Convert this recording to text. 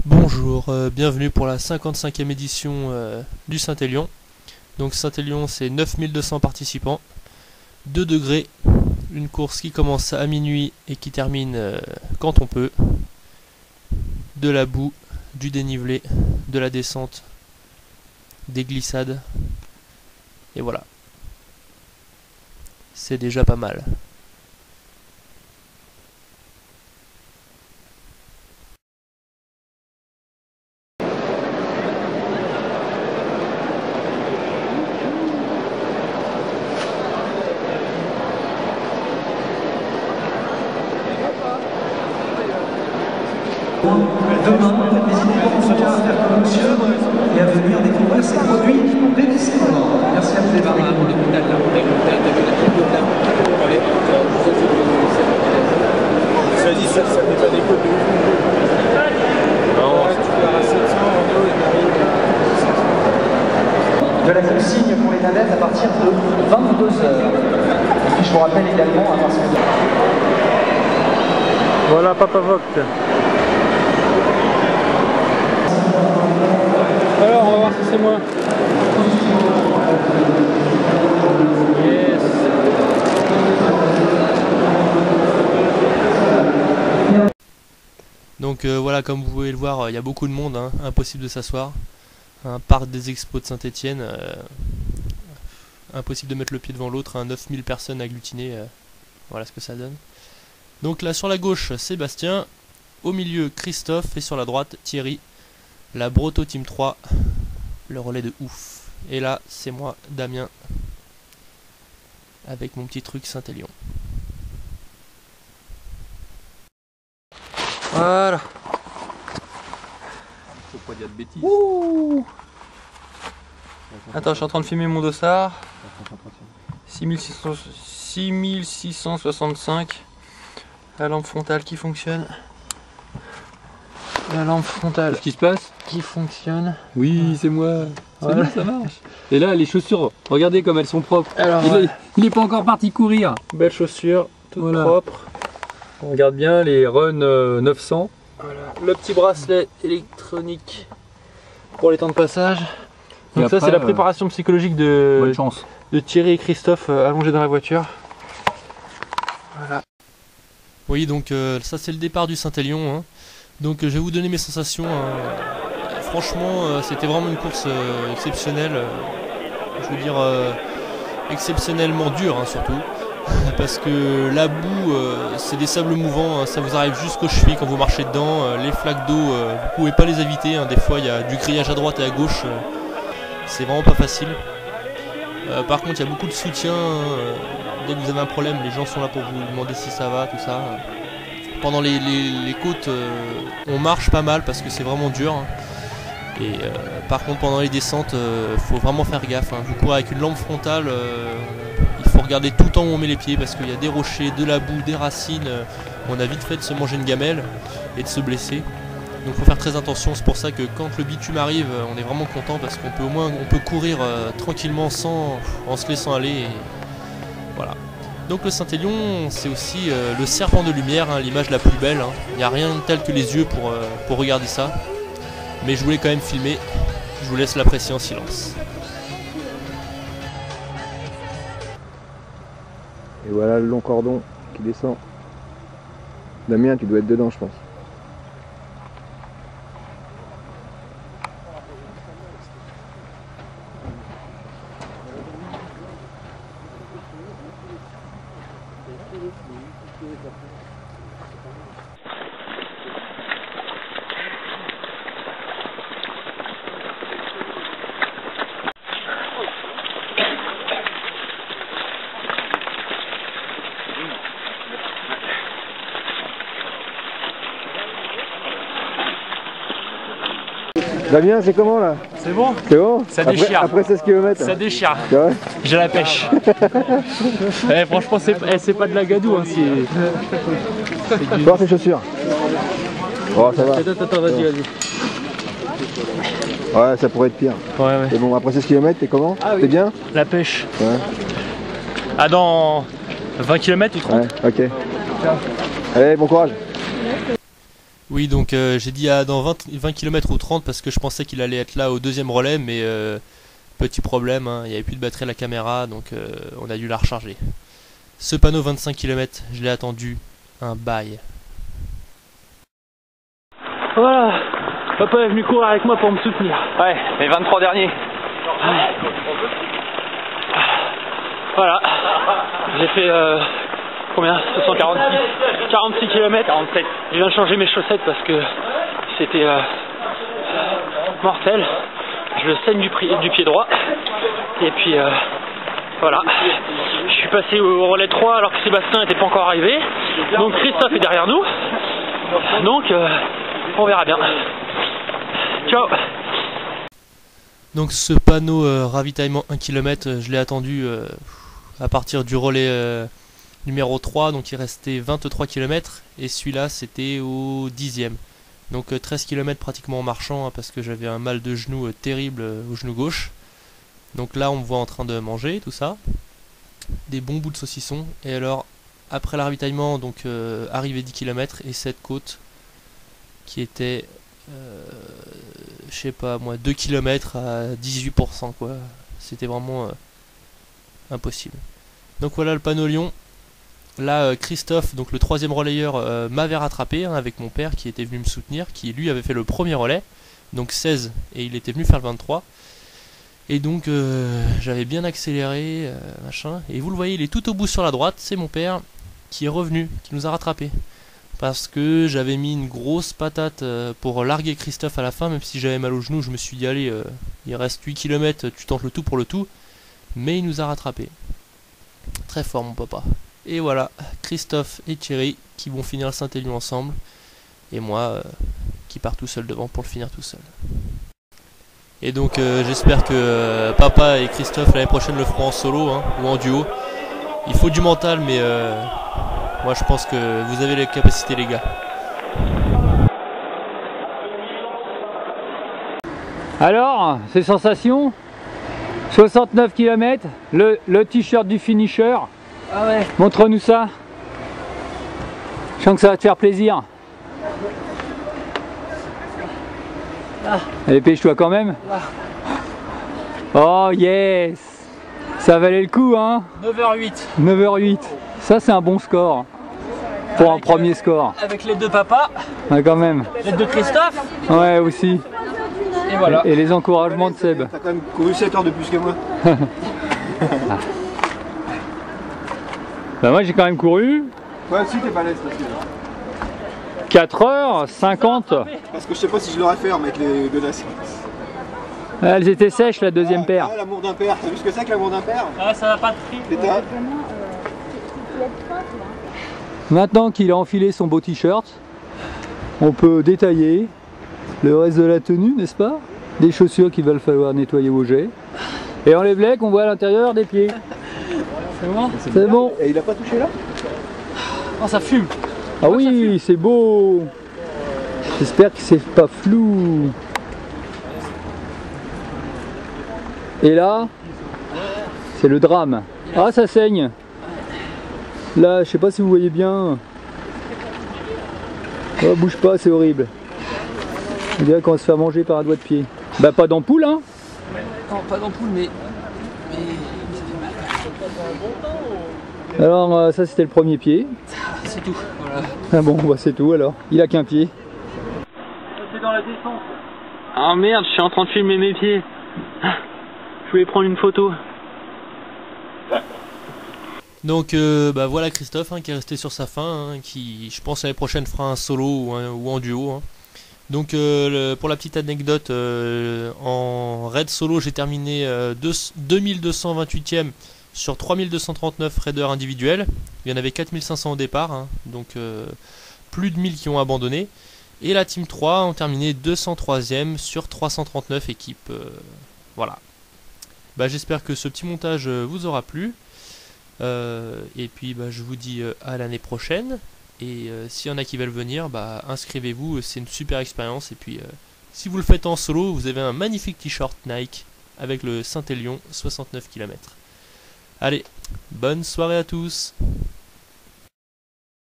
Bonjour, bienvenue pour la 55e édition du Saint-Élion. Donc Saint-Élion, c'est 9200 participants, 2 degrés, une course qui commence à minuit et qui termine quand on peut. De la boue, du dénivelé, de la descente, des glissades, et voilà. C'est déjà pas mal. Demain, n'hésitez pas en tout cas à faire comme monsieur et à venir découvrir ces produits BBC. Merci à vous les marins. Ça dit ça n'est pas des codes. Non, si tu pars à 700 en eau et De la consigne pour les nanettes à partir de 22 h. Et puis je vous rappelle également à partir de... Voilà Papa Vogt. Alors on va voir si c'est moi. Yes. Donc voilà, comme vous pouvez le voir, il y a beaucoup de monde, hein, impossible de s'asseoir. Un parc des expos de Saint-Étienne, impossible de mettre le pied devant l'autre, 9000 personnes agglutinées, voilà ce que ça donne. Donc là sur la gauche Sébastien, au milieu Christophe et sur la droite Thierry, la Broto Team 3, le relais de ouf. Et là c'est moi, Damien, avec mon petit truc Saint-Élion. Voilà. Faut pas dire de bêtises. Ouh. Attends, je suis en train de filmer mon dossard. 6665. La lampe frontale qui fonctionne. La lampe frontale Qu'est-ce qui se passe? qui fonctionne. Oui, c'est moi. C'est Voilà. bien, ça marche. Et là, les chaussures, regardez comme elles sont propres. Alors, Il est pas encore parti courir. belle chaussure, toute Voilà. propre. On regarde bien les Run 900. Voilà. Le petit bracelet électronique pour les temps de passage. Donc Et ça après, c'est la préparation psychologique de Bonne chance. Thierry et Christophe allongés dans la voiture. Voilà. Oui, donc ça c'est le départ du Saint-Élion, hein. Donc je vais vous donner mes sensations, hein. Franchement c'était vraiment une course exceptionnelle, je veux dire exceptionnellement dure, hein, surtout parce que la boue c'est des sables mouvants, hein, ça vous arrive jusqu'aux chevilles quand vous marchez dedans, les flaques d'eau vous pouvez pas les éviter, hein. Des fois il y a du grillage à droite et à gauche, c'est vraiment pas facile. Par contre il y a beaucoup de soutien, dès que vous avez un problème les gens sont là pour vous demander si ça va, tout ça. Pendant les côtes on marche pas mal parce que c'est vraiment dur, hein. Et par contre pendant les descentes faut vraiment faire gaffe, hein. Vous courez avec une lampe frontale, il faut regarder tout le temps où on met les pieds parce qu'il y a des rochers, de la boue, des racines, on a vite fait de se manger une gamelle et de se blesser. Donc faut faire très attention, c'est pour ça que quand le bitume arrive on est vraiment content parce qu'on peut au moins courir tranquillement en se laissant aller, et voilà. Donc le Saint-Élion c'est aussi le serpent de lumière, hein, l'image la plus belle, hein. Il n'y a rien de tel que les yeux pour regarder ça. Mais je voulais quand même filmer, je vous laisse l'apprécier en silence. Et voilà le long cordon qui descend. Damien, tu dois être dedans, je pense. Damien, c'est comment là? C'est bon? C'est bon? Ça déchire. Après 16 km. Ça déchire. C'est vrai? J'ai la pêche. Franchement c'est pas de la gadoue, hein, c'est Voir tes chaussures. Oh, ça va. Attends, vas-y. Ouais, ça pourrait être pire. Ouais. Et bon, après 16 km, t'es comment? Ah oui. T'es bien? La pêche. Ouais. Ah, dans 20 km ou 30? Ouais, ok. Allez, bon courage. Oui, donc j'ai dit dans 20 km ou 30 parce que je pensais qu'il allait être là au deuxième relais, mais petit problème, hein, il n'y avait plus de batterie à la caméra, donc on a dû la recharger. Ce panneau 25 km, je l'ai attendu un bail. Voilà, papa est venu courir avec moi pour me soutenir. Ouais, les 23 derniers. Voilà, j'ai fait combien 46 km. 47. Je viens de changer mes chaussettes parce que c'était mortel. Je le saigne du pied droit. Et puis voilà, je suis passé au relais 3 alors que Sébastien n'était pas encore arrivé. Donc Christophe est derrière nous. Donc on verra bien. Ciao. Donc ce panneau ravitaillement 1 km, je l'ai attendu à partir du relais numéro 3, donc il restait 23 km, et celui-là c'était au 10e. Donc 13 km pratiquement en marchant, hein, parce que j'avais un mal de genou terrible au genou gauche. Donc là on me voit en train de manger tout ça, des bons bouts de saucisson, et alors après le ravitaillement, donc arrivé 10 km, et cette côte qui était je sais pas moi 2 km à 18% quoi, c'était vraiment impossible. Donc voilà le panneau Lyon. Là Christophe, donc le troisième relayeur, m'avait rattrapé, hein, avec mon père qui était venu me soutenir, qui lui avait fait le premier relais, donc 16, et il était venu faire le 23. Et donc j'avais bien accéléré, machin, et vous le voyez, il est tout au bout sur la droite, c'est mon père qui est revenu, qui nous a rattrapés. Parce que j'avais mis une grosse patate pour larguer Christophe à la fin, même si j'avais mal au genou, je me suis dit allez, il reste 8 km, tu tentes le tout pour le tout. Mais il nous a rattrapés. Très fort mon papa. Et voilà, Christophe et Thierry qui vont finir le Saint-Élion ensemble. Et moi qui pars tout seul devant pour le finir tout seul. Et donc j'espère que papa et Christophe l'année prochaine le feront en solo, hein, ou en duo. Il faut du mental, mais moi je pense que vous avez les capacités les gars. Alors, ces sensations 69 km, le t-shirt du finisher. Ah ouais. Montre-nous ça. Je sens que ça va te faire plaisir. Ah. Allez, pêche-toi quand même. Ah. Oh yes. Ça valait le coup, hein. 9h08. 9h08. Ça, c'est un bon score. Pour un premier score. Avec les deux papas, Ouais, quand même. les deux Christophe. Ouais, aussi. Et voilà. Et les encouragements de Seb. T'as quand même couru 7 heures de plus que moi. Bah, moi, j'ai quand même couru Toi aussi t'es balèze parce que... 4h50. Parce que je sais pas si je l'aurais fait avec les deux lasses. Elles étaient sèches, la deuxième paire. Ah, l'amour d'un père, t'as vu ce que c'est que l'amour d'un père? Ah, ça n'a pas de prix. C'était un... Maintenant qu'il a enfilé son beau t-shirt, on peut détailler le reste de la tenue, n'est-ce pas? Des chaussures qu'il va falloir nettoyer au jet. Et enlève les qu'on voit à l'intérieur des pieds. C'est bon? C'est bon. Et il a pas touché là? Oh, ça fume. Ah oui, c'est beau. J'espère que c'est pas flou. Et là, c'est le drame. Ah, ça saigne. Là, je sais pas si vous voyez bien. Oh, bouge pas, c'est horrible. On dirait qu'on va se faire manger par un doigt de pied. Bah, pas d'ampoule, hein. Non, pas d'ampoule, mais... Alors, ça c'était le premier pied. C'est tout. Voilà. Ah bon, bah c'est tout alors. Il a qu'un pied. C'est dans la descente. Ah merde, je suis en train de filmer mes pieds. Je voulais prendre une photo. Donc bah voilà Christophe, hein, qui est resté sur sa faim, hein, qui je pense l'année prochaine fera un solo ou en duo. Hein. Donc pour la petite anecdote, en raid solo j'ai terminé 2228ème sur 3239 raiders individuels. Il y en avait 4500 au départ, hein, donc plus de 1000 qui ont abandonné. Et la team 3 ont terminé 203ème sur 339 équipes. Voilà. Bah, j'espère que ce petit montage vous aura plu. Et puis bah, je vous dis à l'année prochaine. Et s'il y en a qui veulent venir, bah, inscrivez-vous, c'est une super expérience. Et puis si vous le faites en solo, vous avez un magnifique t-shirt Nike avec le Saint-Élion 69 km. Allez, bonne soirée à tous.